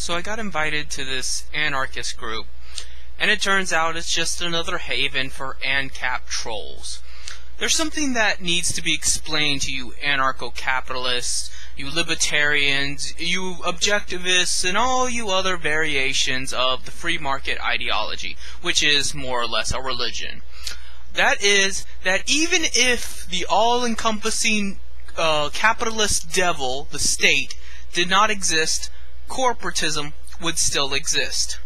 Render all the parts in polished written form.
So I got invited to this anarchist group, and it turns out it's just another haven for ANCAP trolls. There's something that needs to be explained to you anarcho-capitalists, you libertarians, you objectivists, and all you other variations of the free market ideology, which is more or less a religion. That is, that even if the all-encompassing capitalist devil, the state, did not exist, corporatism would still exist.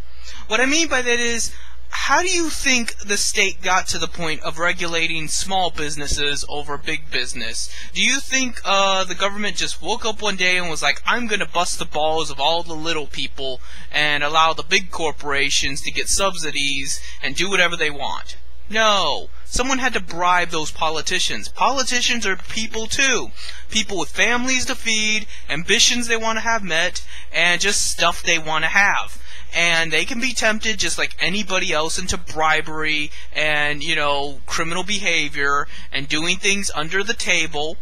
What I mean by that is, how do you think the state got to the point of regulating small businesses over big business? Do you think the government just woke up one day and was like, I'm going to bust the balls of all the little people and allow the big corporations to get subsidies and do whatever they want? No. Someone had to bribe those politicians. Politicians are people too. People with families to feed, ambitions they want to have met, and just stuff they want to have. And they can be tempted just like anybody else into bribery and, criminal behavior and doing things under the table.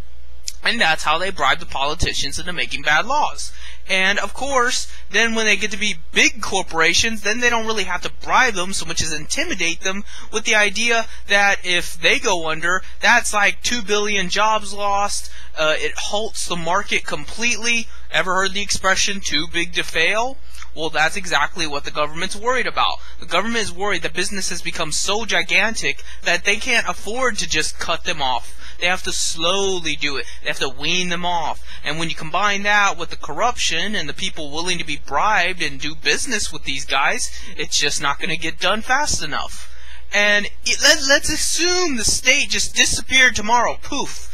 And that's how they bribe the politicians into making bad laws. And, of course, then when they get to be big corporations, then they don't really have to bribe them so much as intimidate them with the idea that if they go under, that's like 2 billion jobs lost. It halts the market completely. Ever heard the expression, too big to fail? Well, that's exactly what the government's worried about. The government is worried that business has become so gigantic that they can't afford to just cut them off. They have to slowly do it. They have to wean them off. And when you combine that with the corruption and the people willing to be bribed and do business with these guys, it's just not going to get done fast enough. And let's assume the state just disappeared tomorrow. Poof.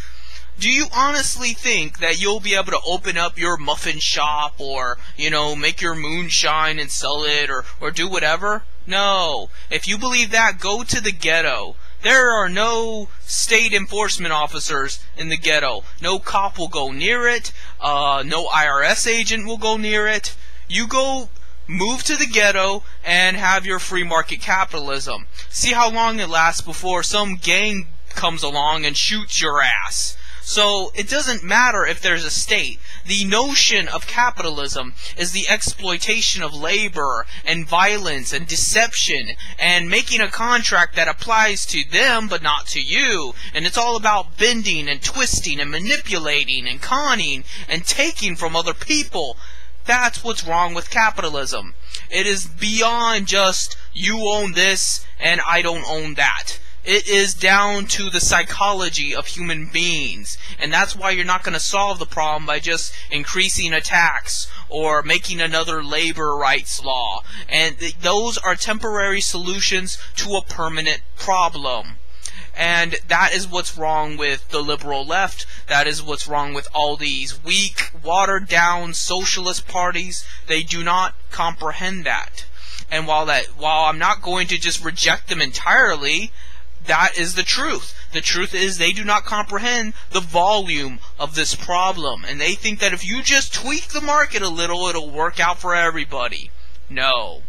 Do you honestly think that you'll be able to open up your muffin shop or, make your moonshine and sell it or do whatever? No. If you believe that, go to the ghetto. There are no state enforcement officers in the ghetto. No cop will go near it. No IRS agent will go near it. You go move to the ghetto and have your free market capitalism. See how long it lasts before some gang comes along and shoots your ass. So it doesn't matter if there's a state. The notion of capitalism is the exploitation of labor and violence and deception and making a contract that applies to them but not to you. And it's all about bending and twisting and manipulating and conning and taking from other people. That's what's wrong with capitalism. It is beyond just you own this and I don't own that. It is down to the psychology of human beings. And that's why you're not going to solve the problem by just increasing a tax or making another labor rights law. And those are temporary solutions to a permanent problem. And that is what's wrong with the liberal left. That is what's wrong with all these weak, watered-down socialist parties. They do not comprehend that. And while I'm not going to just reject them entirely, that is the truth. The truth is they do not comprehend the volume of this problem. And they think that if you just tweak the market a little, it'll work out for everybody. No.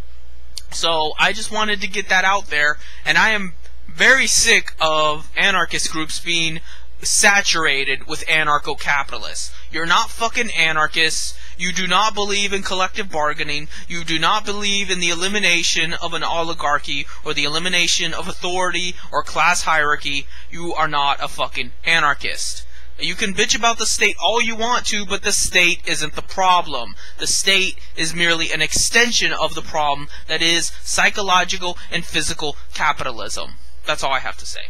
So I just wanted to get that out there. And I am very sick of anarchist groups being saturated with anarcho-capitalists. You're not fucking anarchists. You do not believe in collective bargaining. You do not believe in the elimination of an oligarchy or the elimination of authority or class hierarchy. You are not a fucking anarchist. You can bitch about the state all you want to, but the state isn't the problem. The state is merely an extension of the problem that is psychological and physical capitalism. That's all I have to say.